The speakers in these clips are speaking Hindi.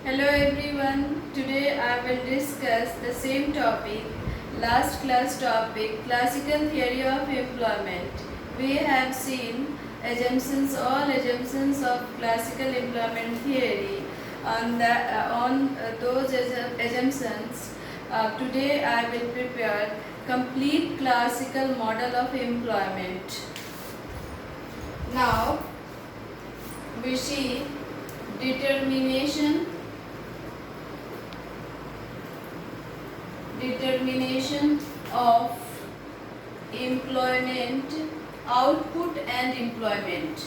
Hello everyone. Today I will discuss the same topic, last class topic, classical theory of employment. We have seen all assumptions of classical employment theory. On those assumptions, today I will prepare complete classical model of employment. Now we see determination of employment, output and employment.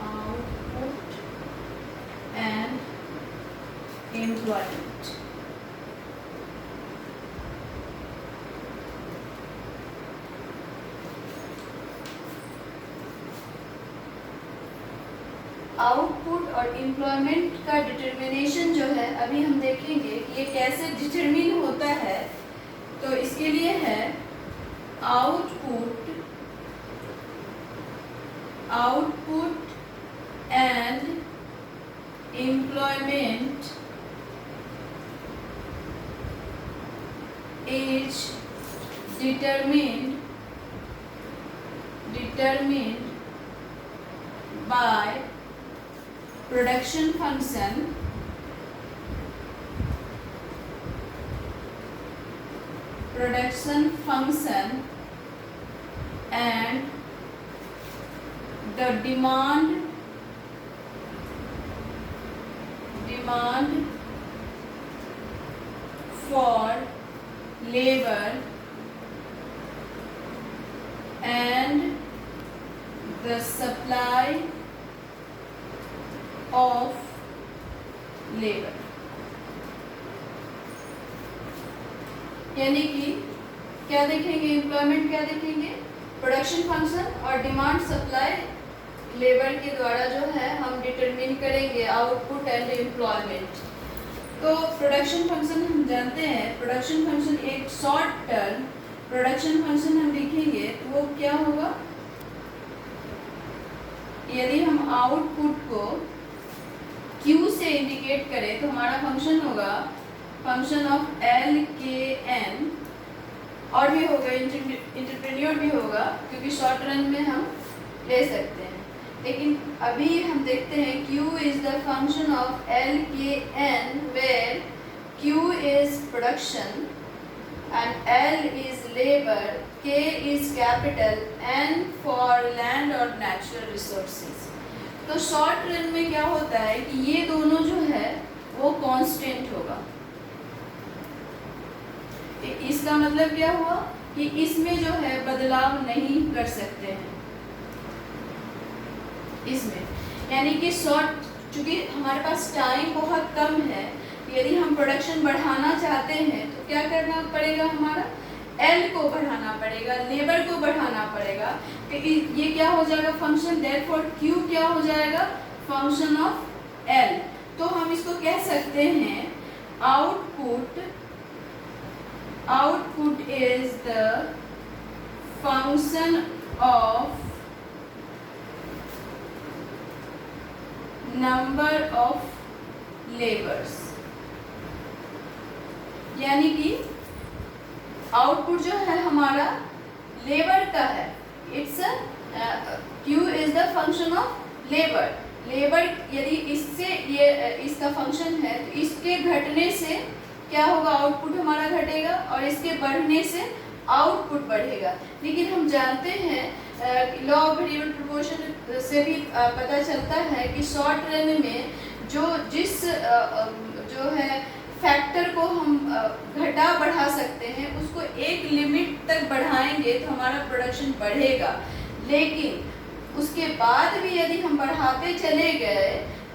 Output and employment. Output और एम्प्लॉयमेंट का डिटर्मिनेशन जो है अभी हम देखेंगे कि ये कैसे डिटरमिन होता है। तो इसके लिए है output and employment is determined by production function and the demand for labor and the supply of labor। यानी कि क्या देखेंगे, एम्प्लॉयमेंट क्या देखेंगे, प्रोडक्शन फंक्शन और डिमांड सप्लाई लेबर के द्वारा जो है हम डिटरमिन करेंगे आउटपुट एंड एम्प्लॉयमेंट। तो प्रोडक्शन फंक्शन हम जानते हैं, प्रोडक्शन फंक्शन एक शॉर्ट टर्म प्रोडक्शन फंक्शन हम लिखेंगे तो वो क्या होगा, यदि हम आउटपुट को Q से इंडिकेट करें तो हमारा फंक्शन होगा फंक्शन ऑफ LKN, और भी होगा इंटरप्रेन्योर भी होगा क्योंकि शॉर्ट रन में हम ले सकते हैं। लेकिन अभी हम देखते हैं Q is the function of LKN where Q is production and L is labor, K is capital, N for land or natural resources। तो शॉर्ट रन में क्या होता है कि ये दोनों जो है वो कांस्टेंट होगा। इसका मतलब क्या हुआ कि इसमें जो है बदलाव नहीं कर सकते हैं इसमें, यानी कि शॉर्ट, चूंकि हमारे पास टाइम बहुत कम है, यदि हम प्रोडक्शन बढ़ाना चाहते हैं तो क्या करना पड़ेगा, हमारा L को बढ़ाना पड़ेगा, लेबर को बढ़ाना पड़ेगा। क्योंकि ये क्या हो जाएगा फंक्शन, देयरफॉर Q क्या हो जाएगा, फंक्शन ऑफ L। तो हम इसको कह सकते हैं output is the function of number of labours. यानी कि आउटपुट जो है हमारा लेबर का है, it's Q is the function of labour. यदि इससे ये इसका फंक्शन है तो इसके घटने से क्या होगा, आउटपुट हमारा घटेगा और इसके बढ़ने से आउटपुट बढ़ेगा। लेकिन हम जानते हैं लॉ ऑफ वेरिएबल प्रोपोर्शन से भी पता चलता है कि शॉर्ट रन में जो है फैक्टर को हम घटा बढ़ा सकते हैं, उसको एक लिमिट तक बढ़ाएंगे तो हमारा प्रोडक्शन बढ़ेगा। लेकिन उसके बाद भी यदि हम बढ़ाते चले गए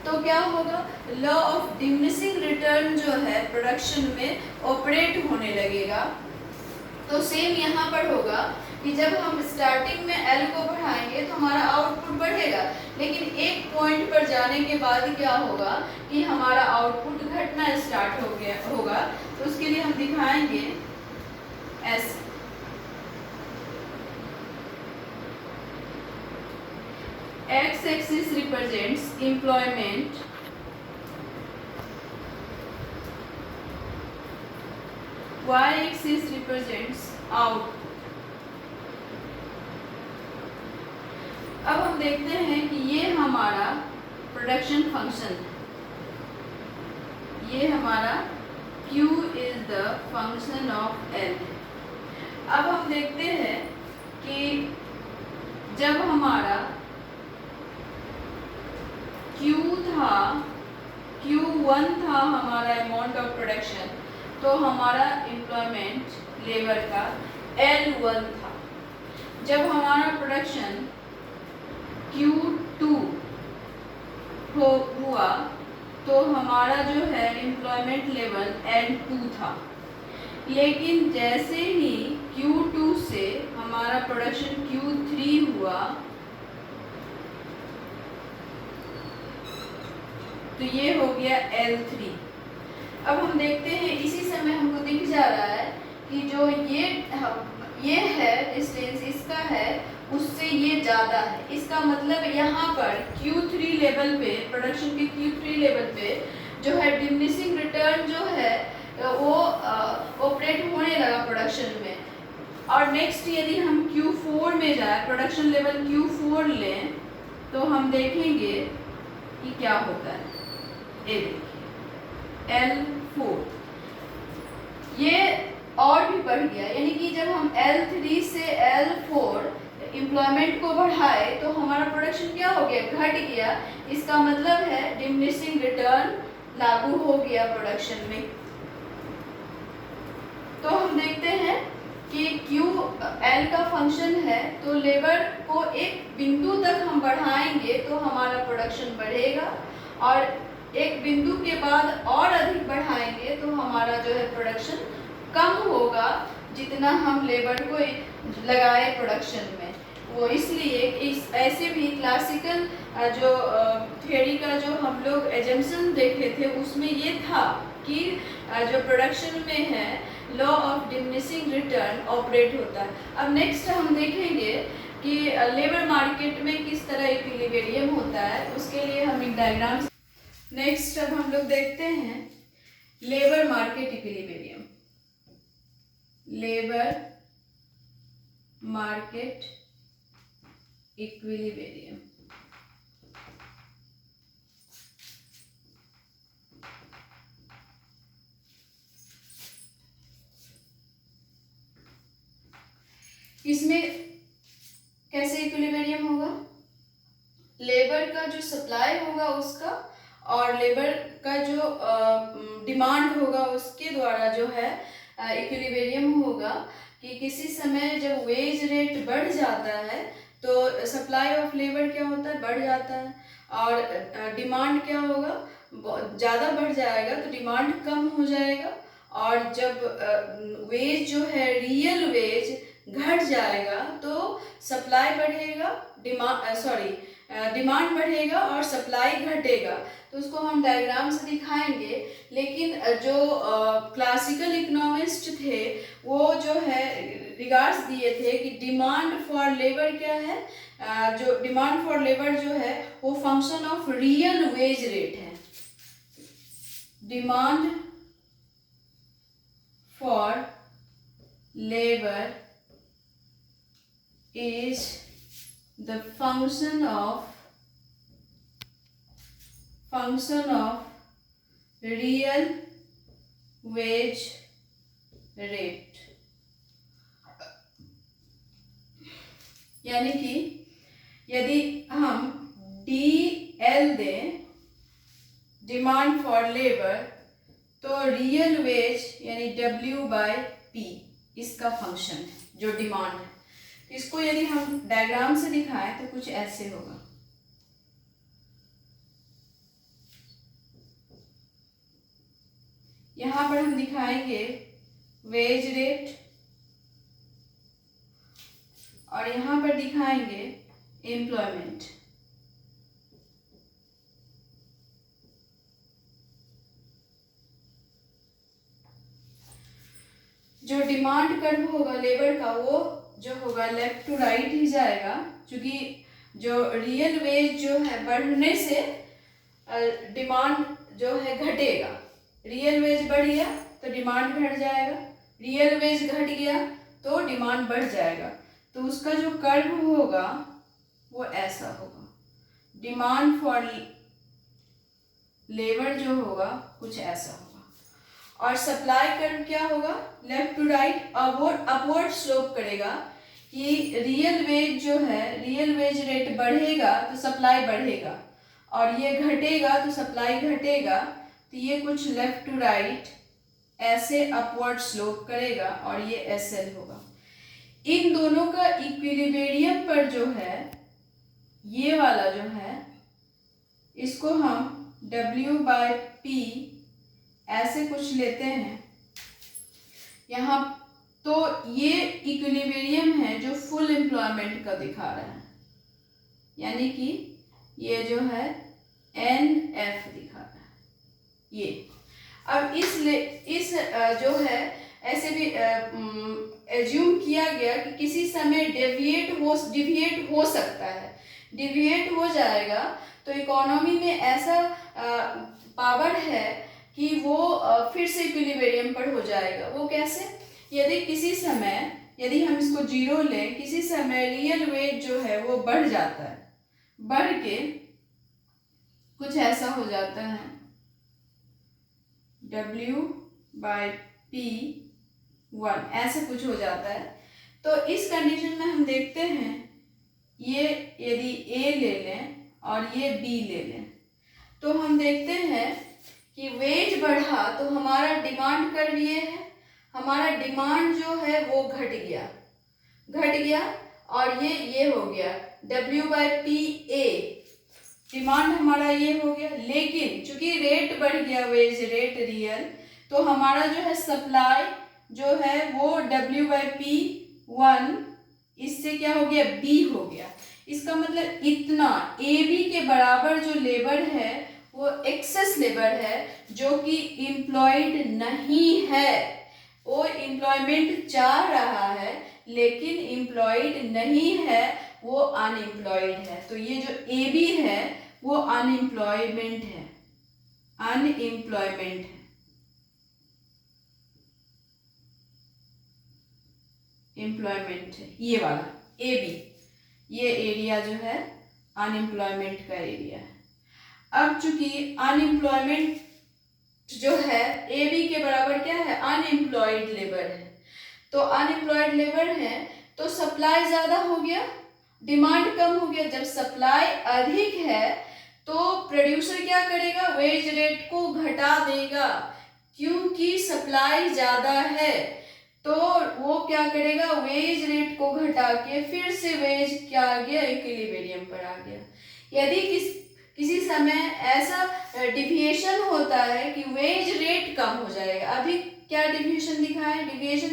तो क्या होगा, लॉ ऑफ डिमिनिशिंग रिटर्न जो है प्रोडक्शन में ऑपरेट होने लगेगा। तो सेम यहाँ पर होगा कि जब हम स्टार्टिंग में L को बढ़ाएंगे तो हमारा आउटपुट बढ़ेगा, लेकिन एक पॉइंट पर जाने के बाद क्या होगा कि हमारा आउटपुट घटना स्टार्ट होगा। तो उसके लिए हम दिखाएंगे represents employment, y axis represents output। अब हम देखते हैं कि ये हमारा प्रोडक्शन फंक्शन है, ये हमारा Q is the function of L। अब हम देखते हैं कि जब हमारा Q1 था हमारा अमाउंट ऑफ प्रोडक्शन, तो हमारा एम्प्लॉयमेंट लेबर का L1 था। जब हमारा प्रोडक्शन Q2 हुआ तो हमारा जो है एम्प्लॉयमेंट लेवल L2 था। लेकिन जैसे ही Q2 से हमारा प्रोडक्शन Q3 हुआ तो ये हो गया L3। अब हम देखते हैं इसी समय हमको दिख जा रहा है कि जो ये है डिस्टेंस इसका है उससे ये ज़्यादा है। इसका मतलब यहाँ पर Q3 लेवल पे, प्रोडक्शन के Q3 लेवल पे जो है डिमिनिशिंग रिटर्न जो है वो ऑपरेट होने लगा प्रोडक्शन में। और नेक्स्ट यदि हम Q4 में जाए, प्रोडक्शन लेवल Q4 लें तो हम देखेंगे कि क्या होता है। ये देखिए L4 ये और भी बढ़ गया, यानी कि जब हम L3 से L4 एम्प्लॉयमेंट को बढ़ाए तो हमारा प्रोडक्शन क्या हो गया, घट गया। इसका मतलब है डिमिनिशिंग रिटर्न लागू हो गया प्रोडक्शन में। तो हम देखते हैं कि L का फंक्शन है, तो लेबर को एक बिंदु तक हम बढ़ाएंगे तो हमारा प्रोडक्शन बढ़ेगा, और एक बिंदु के बाद और अधिक बढ़ाएंगे तो हमारा जो है प्रोडक्शन कम होगा जितना हम लेबर को लगाए प्रोडक्शन में। वो इसलिए इस ऐसे भी क्लासिकल जो थ्योरी का जो हम लोग एजम्पशन देखे थे उसमें ये था कि जो प्रोडक्शन में है law of diminishing return operate होता है। अब नेक्स्ट हम देखेंगे कि लेबर मार्केट में किस तरह इक्विलिब्रियम होता है, उसके लिए हम एक डायग्राम। नेक्स्ट अब हम लोग देखते हैं labour market equilibrium. Labour market equilibrium इसमें कैसे इक्विलिब्रियम होगा, लेबर का जो सप्लाई होगा उसका और लेबर का जो डिमांड होगा उसके द्वारा जो है इक्विलिब्रियम होगा कि किसी समय जब वेज रेट बढ़ जाता है तो सप्लाई ऑफ लेबर क्या होता है, बढ़ जाता है, और डिमांड क्या होगा, ज़्यादा बढ़ जाएगा तो डिमांड कम हो जाएगा, और जब वेज जो है रियल वेज घट जाएगा तो सप्लाई बढ़ेगा, डिमांड बढ़ेगा और सप्लाई घटेगा। तो उसको हम डायग्राम से दिखाएंगे। लेकिन जो क्लासिकल इकोनॉमिस्ट थे वो जो है रिगार्ड्स दिए थे कि डिमांड फॉर लेबर क्या है, जो डिमांड फॉर लेबर जो है वो function of real wage rate है। Demand for labour is the function of real wage rate। यानी कि यदि हम DL दें, डिमांड फॉर लेबर, तो रियल वेज यानी W/P इसका फंक्शन है जो डिमांड है। इसको यदि हम डायग्राम से दिखाएं तो कुछ ऐसे होगा। यहाँ पर हम दिखाएंगे वेज रेट और यहाँ पर दिखाएंगे एम्प्लॉयमेंट। जो डिमांड कर्व होगा लेबर का वो जो होगा लेफ्ट टू राइट ही जाएगा, क्योंकि जो रियल वेज जो है बढ़ने से डिमांड जो है घटेगा। रियल वेज बढ़ गया तो डिमांड घट जाएगा, रियल वेज घट गया तो डिमांड बढ़ जाएगा। तो उसका जो कर्व होगा वो ऐसा होगा। डिमांड फॉर लेबर जो होगा कुछ ऐसा होगा। और सप्लाई कर्व क्या होगा, left to right upward slope करेगा कि रियल वेज जो है, रियल वेज रेट बढ़ेगा तो सप्लाई बढ़ेगा, और ये घटेगा तो सप्लाई घटेगा। तो ये कुछ लेफ्ट टू राइट ऐसे अपवर्ड स्लोप करेगा और ये एसएल होगा। इन दोनों का इक्विलिब्रियम पर जो है ये वाला जो है इसको हम W/P ऐसे कुछ लेते हैं यहाँ। तो ये इक्विलिब्रियम है जो फुल एम्प्लॉयमेंट का दिखा रहा है, यानी कि ये जो है NF दिखा रहा है ये। अब इस जो है ऐसे भी एज्यूम किया गया कि किसी समय डिविएट हो सकता है, डिविएट हो जाएगा तो इकोनॉमी में ऐसा पावर है कि वो फिर से इक्विलिब्रियम पर हो जाएगा। वो कैसे, यदि किसी समय, यदि हम इसको 0 लें, किसी समय रियल वेज जो है वो बढ़ जाता है, बढ़ के कुछ ऐसा हो जाता है W/P1 ऐसे कुछ हो जाता है। तो इस कंडीशन में हम देखते हैं ये यदि A ले लें और ये B ले लें तो हम देखते हैं कि वेज बढ़ा तो हमारा डिमांड कर्व ये है, हमारा डिमांड जो है वो घट गया और ये हो गया W/PA, डिमांड हमारा ये हो गया। लेकिन चूंकि रेट बढ़ गया, वेज रेट रियल, तो हमारा जो है सप्लाई जो है वो W/P1 इससे क्या हो गया, B हो गया। इसका मतलब इतना AB के बराबर जो लेबर है वो एक्सेस लेबर है जो कि एम्प्लॉयड नहीं है। वो एम्प्लॉयमेंट चाह रहा है लेकिन एम्प्लॉयड नहीं है, वो अनएम्प्लॉयड है। तो ये जो AB है वो अनएम्प्लॉयमेंट है, अनएम्प्लॉयमेंट है, एम्प्लॉयमेंट है ये वाला AB। ये एरिया जो है अनएम्प्लॉयमेंट का एरिया है। अब चूंकि अनएम्प्लॉयमेंट जो है AB के बराबर क्या है, अनएम्प्लॉयड लेबर है। तो अनएम्प्लॉयड लेबर है तो सप्लाई ज़्यादा हो गया, डिमांड कम हो गया। जब सप्लाई अधिक है तो प्रोड्यूसर क्या करेगा, वेज रेट को घटा देगा, क्योंकि सप्लाई ज़्यादा है। तो वो क्या करेगा, वेज रेट को घटा के फिर से वेज क्या आ गया, इक्विलिब्रियम पर आ गया। यदि किसी समय ऐसा डिविएशन होता है कि वेज रेट कम हो जाएगा, अभी क्या डिविएशन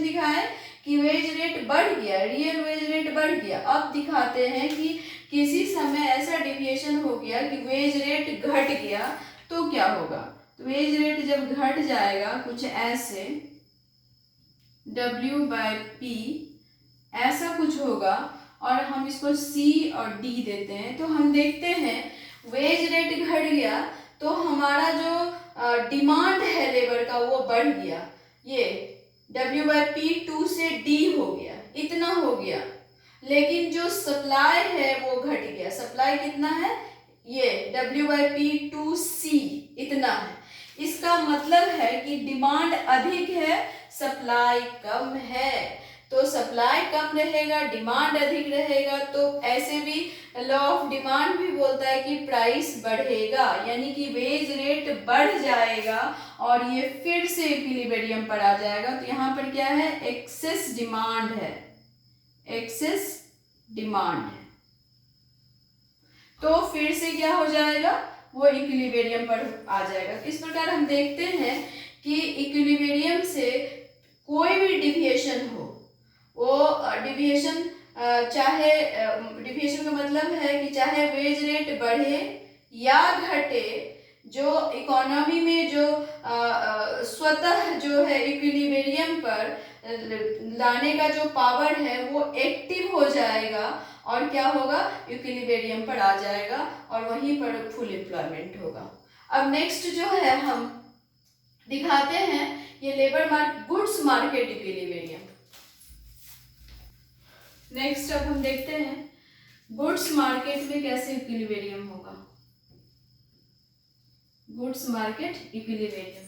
दिखाए कि वेज रेट बढ़ गया, रियल वेज रेट बढ़ गया। अब दिखाते हैं कि किसी समय ऐसा डिविएशन हो गया कि वेज रेट घट गया, तो क्या होगा। तो वेज रेट जब घट जाएगा कुछ ऐसे W/P ऐसा कुछ होगा, और हम इसको C और D देते हैं। तो हम देखते हैं वेज रेट घट गया तो हमारा जो डिमांड है लेबर का वो बढ़ गया, ये W/P 2 से D हो गया, इतना हो गया। लेकिन जो सप्लाई है वो घट गया, सप्लाई कितना है, ये W/P 2C इतना है। इसका मतलब है कि डिमांड अधिक है, सप्लाई कम है। तो सप्लाई कम रहेगा, डिमांड अधिक रहेगा, तो ऐसे भी लॉ ऑफ डिमांड भी बोलता है कि प्राइस बढ़ेगा, यानी कि वेज रेट बढ़ जाएगा और ये फिर से इक्विलिब्रियम पर आ जाएगा। तो यहाँ पर क्या है, एक्सेस डिमांड है, एक्सेस डिमांड है। तो फिर से क्या हो जाएगा, वो इक्विलिब्रियम पर आ जाएगा। तो इस प्रकार हम देखते हैं कि इक्विलिब्रियम से कोई भी डिविएशन हो, वो डिविएशन चाहे डिविएशन का मतलब है कि चाहे वेज रेट बढ़े या घटे, जो इकोनॉमी में जो स्वतः जो है इक्विलिब्रियम पर लाने का जो पावर है वो एक्टिव हो जाएगा और क्या होगा, इक्विलिब्रियम पर आ जाएगा और वहीं पर फुल एम्प्लॉयमेंट होगा। अब नेक्स्ट जो है हम दिखाते हैं ये गुड्स मार्केट इक्विलिब्रियम। नेक्स्ट अब हम देखते हैं गुड्स मार्केट में कैसे इक्विलिब्रियम होगा। Goods market equilibrium,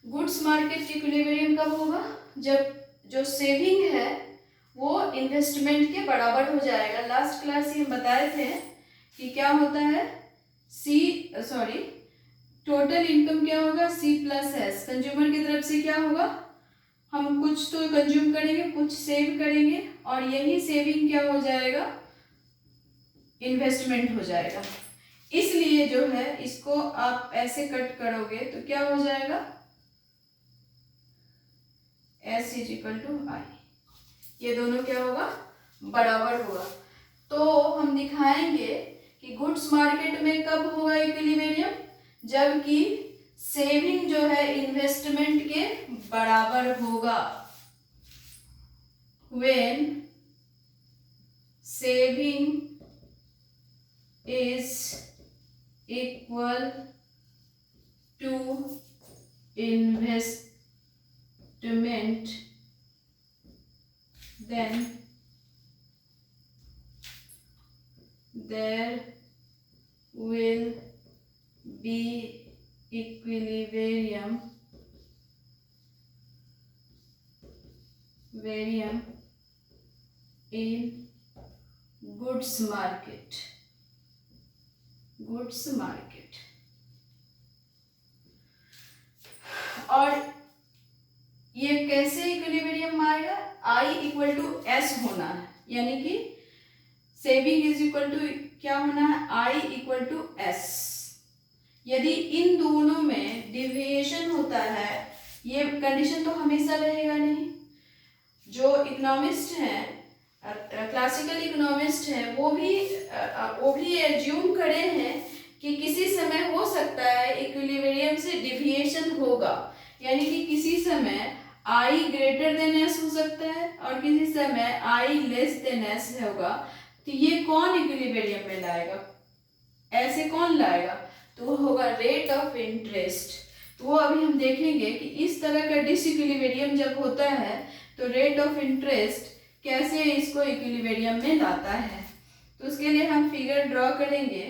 goods market equilibrium कब होगा, जब जो सेविंग है वो इन्वेस्टमेंट के बराबर हो जाएगा। लास्ट क्लास ही हम बताए थे कि क्या होता है, टोटल इनकम क्या होगा, C+S। कंज्यूमर की तरफ से क्या होगा, हम कुछ तो कंज्यूम करेंगे, कुछ सेव करेंगे और यही सेविंग क्या हो जाएगा, इन्वेस्टमेंट हो जाएगा। इसलिए जो है इसको आप ऐसे कट करोगे तो क्या हो जाएगा, S = I, ये दोनों क्या होगा, बराबर होगा। तो हम दिखाएंगे कि गुड्स मार्केट में कब होगा इक्विलिब्रियम, जबकि सेविंग जो है इन्वेस्टमेंट के बराबर होगा। When saving is equal to investment, then there will be equilibrium in goods market। Goods market, और ये कैसे इक्विलिब्रियम आएगा, I = S होना है, यानी कि सेविंग इज इक्वल टू क्या होना है, I = S। यदि इन दोनों में डिविएशन होता है, ये कंडीशन तो हमेशा रहेगा नहीं। जो इकोनॉमिस्ट हैं, क्लासिकल इकोनॉमिस्ट हैं, वो भी एज्यूम करे हैं कि किसी समय हो सकता है इक्विलिब्रियम से डिविएशन होगा, यानी कि किसी समय I > S हो सकता है और किसी समय I होगा। तो ये कौन इक्विलिब्रियम में लाएगा, ऐसे कौन लाएगा, तो वो होगा रेट ऑफ इंटरेस्ट। तो वो अभी हम देखेंगे कि इस तरह का डिसइक्विलिब्रियम जब होता है तो रेट ऑफ इंटरेस्ट कैसे इसको इक्विलिब्रियम में लाता है। तो उसके लिए हम फिगर ड्रॉ करेंगे,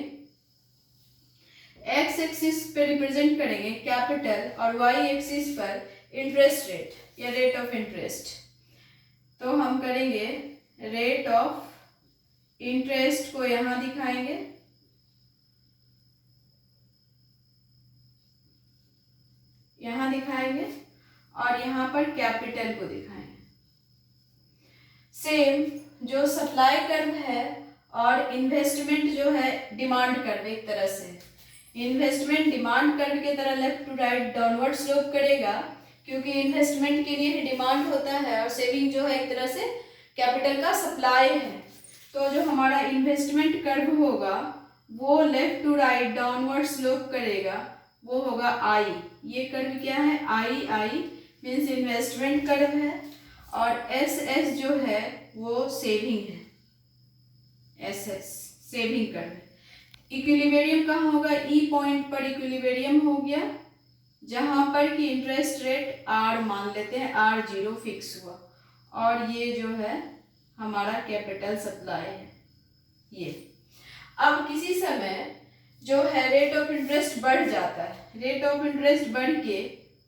एक्स एक्सिस पे रिप्रेजेंट करेंगे कैपिटल और वाई एक्सिस पर इंटरेस्ट रेट या रेट ऑफ इंटरेस्ट। तो हम करेंगे रेट ऑफ इंटरेस्ट को यहां दिखाएंगे, यहां दिखाएंगे और यहां पर कैपिटल को दिखाएंगे। सेम जो सप्लाई कर्व है और इन्वेस्टमेंट जो है डिमांड कर्व, एक तरह से इन्वेस्टमेंट डिमांड कर्व के तरह left to right downward slope करेगा, क्योंकि इन्वेस्टमेंट के लिए डिमांड होता है और सेविंग जो है एक तरह से कैपिटल का सप्लाई है। तो जो हमारा इन्वेस्टमेंट कर्व होगा वो left to right downward slope करेगा, वो होगा I। ये कर्व क्या है, I मीन्स इन्वेस्टमेंट कर्व है और SS जो है वो सेविंग है, SS सेविंग कर्व। इक्विलिब्रियम कहाँ होगा, E पॉइंट पर इक्विलिब्रियम हो गया, जहां पर कि इंटरेस्ट रेट R मान लेते हैं, R0 फिक्स हुआ और ये जो है हमारा कैपिटल सप्लाई है ये। अब किसी समय जो है रेट ऑफ इंटरेस्ट बढ़ जाता है, रेट ऑफ इंटरेस्ट बढ़ के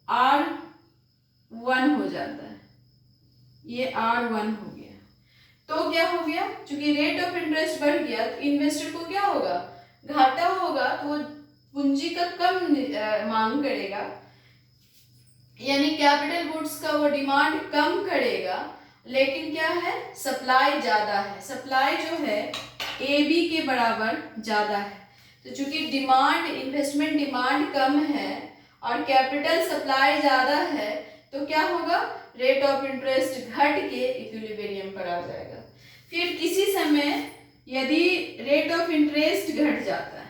R1 हो जाता है, ये R1 हो गया। तो क्या हो गया, चूंकि रेट ऑफ इंटरेस्ट बढ़ गया तो इन्वेस्टर को क्या होगा, घाटा होगा, तो वो पूंजी का कम मांग करेगा, यानी कैपिटल गुड्स का वो डिमांड कम करेगा, लेकिन क्या है सप्लाई ज्यादा है, सप्लाई जो है AB के बराबर ज्यादा है। तो चूंकि डिमांड इन्वेस्टमेंट डिमांड कम है और कैपिटल सप्लाई ज्यादा है, तो क्या होगा, रेट ऑफ इंटरेस्ट घट के इक्विलिब्रियम पर आ जाएगा। फिर किसी समय यदि रेट ऑफ इंटरेस्ट घट जाता है,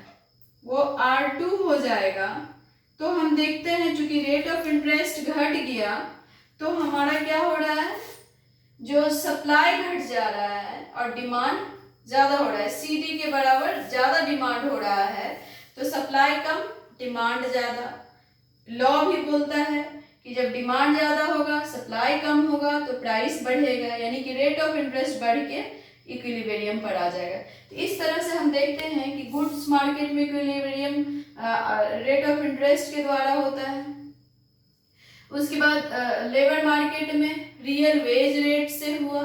वो R2 हो जाएगा, तो हम देखते हैं चूंकि रेट ऑफ इंटरेस्ट घट गया तो हमारा क्या हो रहा है, जो सप्लाई घट जा रहा है और डिमांड ज़्यादा हो रहा है, CD के बराबर ज़्यादा डिमांड हो रहा है, तो सप्लाई कम डिमांड ज़्यादा। लॉ भी बोलता है कि जब डिमांड ज़्यादा होगा सप्लाई कम होगा तो प्राइस बढ़ेगा, यानी कि रेट ऑफ इंटरेस्ट बढ़ के इक्विलिब्रियम पर आ जाएगा। तो इस तरह से हम देखते हैं कि गुड्स मार्केट में इक्विलिब्रियम रेट ऑफ इंटरेस्ट के द्वारा होता है। उसके बाद लेबर मार्केट में रियल वेज रेट से हुआ,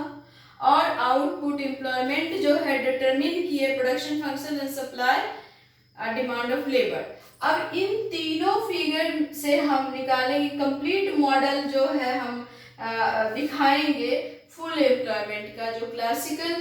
और आउटपुट एम्प्लॉयमेंट जो है डिटरमिन किए production function and supply demand of labour. अब इन तीनों फिगर से हम निकालेंगे कंप्लीट मॉडल जो है, हम दिखाएंगे फुल एम्प्लॉयमेंट का, जो क्लासिकल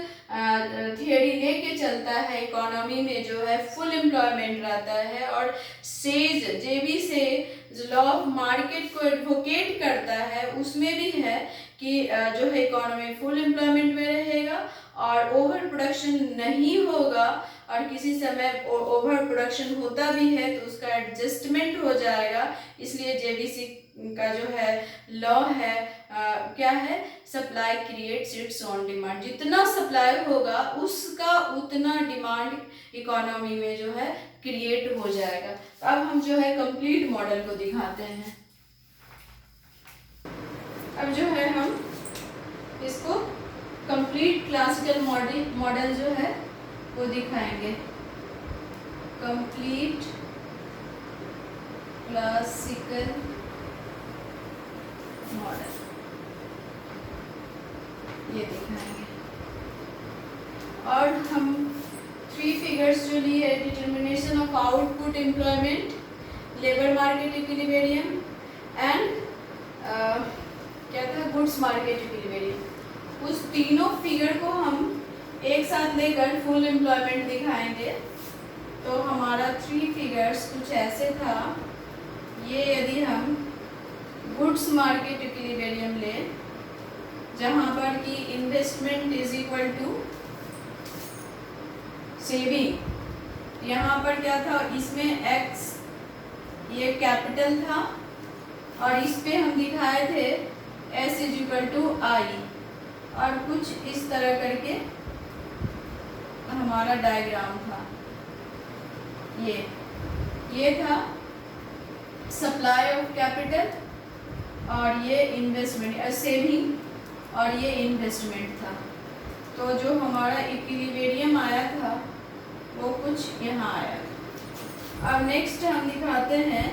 थियोरी लेके चलता है इकोनॉमी में, जो है फुल एम्प्लॉयमेंट रहता है। और सेज जेबी से जो लॉ ऑफ मार्केट को एडवोकेट करता है उसमें भी है कि जो है इकोनॉमी फुल एम्प्लॉयमेंट में रहेगा और ओवर प्रोडक्शन नहीं होगा, और किसी समय ओवर प्रोडक्शन होता भी है तो उसका एडजस्टमेंट हो जाएगा। इसलिए जेबीसी का जो है लॉ है क्या है, supply creates its own demand. जितना सप्लाई होगा उसका उतना डिमांड इकोनॉमी में जो है क्रिएट हो जाएगा। तो अब हम जो है कंप्लीट मॉडल को दिखाते हैं। अब जो है हम इसको कंप्लीट क्लासिकल मॉडल जो है वो दिखाएंगे। कंप्लीट क्लासिकल मॉडल ये दिखाएंगे, और हम 3 फिगर्स जो लिए है, determination of output employment, labour market equilibrium and क्या था, गुड्स मार्केट इक्विलिब्रियम। उस तीनों फिगर को हम एक साथ लेकर फुल एम्प्लॉयमेंट दिखाएंगे। तो हमारा 3 फिगर्स कुछ ऐसे था। ये यदि हम गुड्स मार्केट इक्विलिब्रियम ले, जहाँ पर कि investment is equal to saving, यहाँ पर क्या था, इसमें x ये कैपिटल था, और इस पे हम दिखाए थे S is equal to I, और कुछ इस तरह करके हमारा डायग्राम था। ये था सप्लाई ऑफ कैपिटल, और ये इन्वेस्टमेंट सेविंग, और ये इन्वेस्टमेंट था। तो जो हमारा इक्विलिब्रियम आया था वो कुछ यहाँ आया था। अब नेक्स्ट हम दिखाते हैं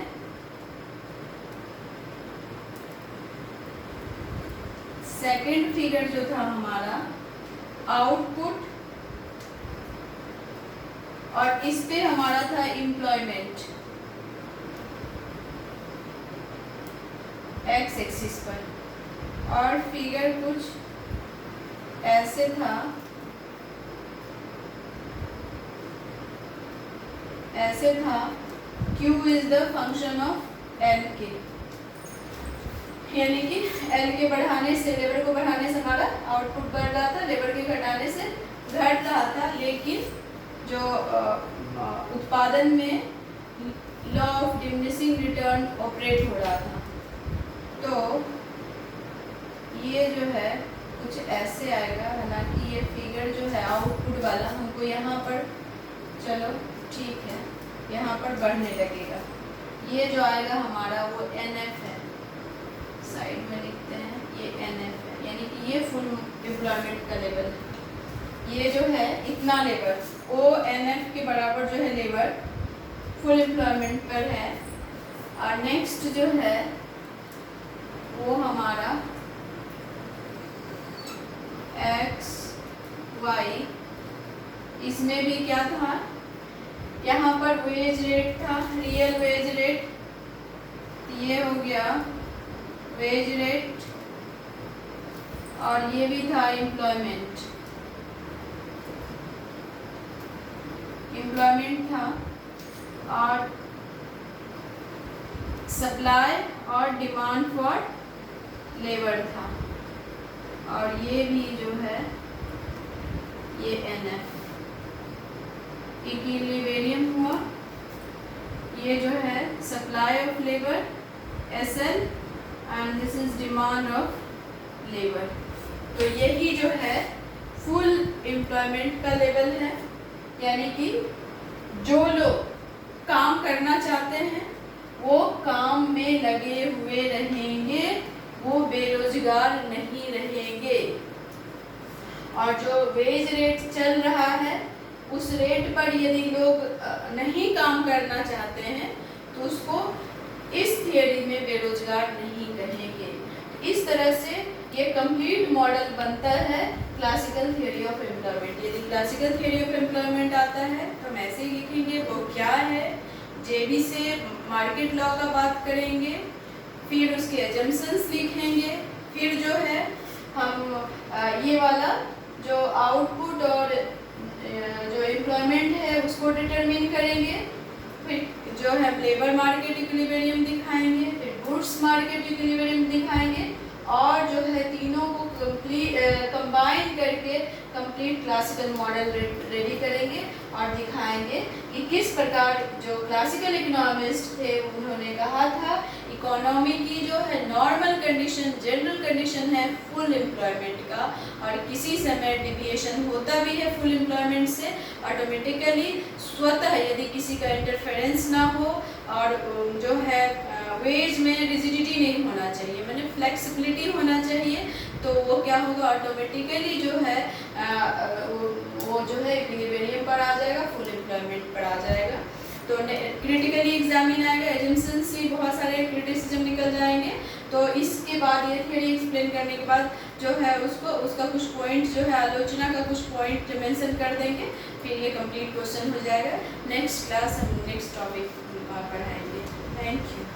सेकंड फिगर जो था हमारा आउटपुट, और इस पे हमारा था एम्प्लॉयमेंट एक्स एक्सिस पर, और फिगर कुछ ऐसे था, Q is the function of L के, यानी कि L के बढ़ाने से, लेबर को बढ़ाने से हमारा आउटपुट बढ़ रहा था, लेबर के घटाने से घट रहा था, लेकिन जो उत्पादन में law of diminishing return operate हो रहा था। तो ये जो है कुछ ऐसे आएगा। हालांकि ये फिगर जो है आउटपुट वाला हमको यहाँ पर, चलो ठीक है, यहाँ पर बढ़ने लगेगा। ये जो आएगा हमारा वो NF है, साइड में लिखते हैं, ये NF है, यानी कि ये फुल एम्प्लॉयमेंट का लेवल है। ये जो है इतना लेबर, ONF के बराबर जो है लेबर फुल एम्प्लॉयमेंट पर है। और नेक्स्ट जो है वो हमारा X Y, इसमें भी क्या था, यहाँ पर वेज रेट था, रियल वेज रेट, ये हो गया वेज रेट, और ये भी था एम्प्लॉयमेंट था, और सप्लाई और डिमांड फॉर लेबर था, और ये भी जो है ये NF इक्विलिब्रियम हुआ। ये जो है supply of labour SL, and this is demand of labour. तो यही जो है फुल एम्प्लॉयमेंट का लेवल है, यानी कि जो लोग काम करना चाहते हैं वो काम में लगे हुए रहेंगे, वो बेरोजगार नहीं रहेंगे। और जो वेज रेट चल रहा है उस रेट पर यदि लोग नहीं काम करना चाहते हैं तो उसको इस थियरी में बेरोजगार नहीं कहेंगे। इस तरह से ये कंप्लीट मॉडल बनता है क्लासिकल थियरी ऑफ एम्प्लॉयमेंट। यदि क्लासिकल थियरी ऑफ एम्प्लॉयमेंट आता है तो हम ऐसे ही लिखेंगे, वो क्या है, जेबी से मार्केट लॉ का बात करेंगे, फिर उसके एजम्पशंस लिखेंगे, फिर जो है हम ये वाला जो आउटपुट और जो एम्प्लॉयमेंट है उसको डिटरमिन करेंगे, फिर जो है लेबर मार्केट इक्विलिब्रियम दिखाएंगे, फिर गुड्स मार्केट इक्विलिब्रियम दिखाएंगे, और जो है तीनों को कंबाइन करके कंप्लीट क्लासिकल मॉडल रेडी करेंगे और दिखाएंगे कि किस प्रकार जो क्लासिकल इकोनॉमिस्ट थे उन्होंने कहा था इकोनॉमी की जो है नॉर्मल कंडीशन, जनरल कंडीशन है फुल एम्प्लॉयमेंट का, और किसी समय डिविएशन होता भी है फुल एम्प्लॉयमेंट से ऑटोमेटिकली स्वतः, यदि किसी का इंटरफेरेंस ना हो और जो है वेज में रिजिडिटी नहीं होना चाहिए, मैंने फ्लेक्सिबिलिटी होना चाहिए, तो वो क्या होगा ऑटोमेटिकली जो है वो जो है इक्विलिब्रियम पर आ जाएगा, फुल एम्प्लॉयमेंट पर आ जाएगा। तो क्रिटिकली एग्जामिन आएगा, एजम्पशंस से बहुत सारे क्रिटिसिज्म निकल जाएंगे। तो इसके बाद ये थ्योरी एक्सप्लेन करने के बाद जो है उसका कुछ पॉइंट जो है आलोचना का कुछ पॉइंट मेंशन कर देंगे, फिर ये कंप्लीट क्वेश्चन हो जाएगा। नेक्स्ट क्लास हम नेक्स्ट टॉपिक पढ़ाएंगे। Thank you.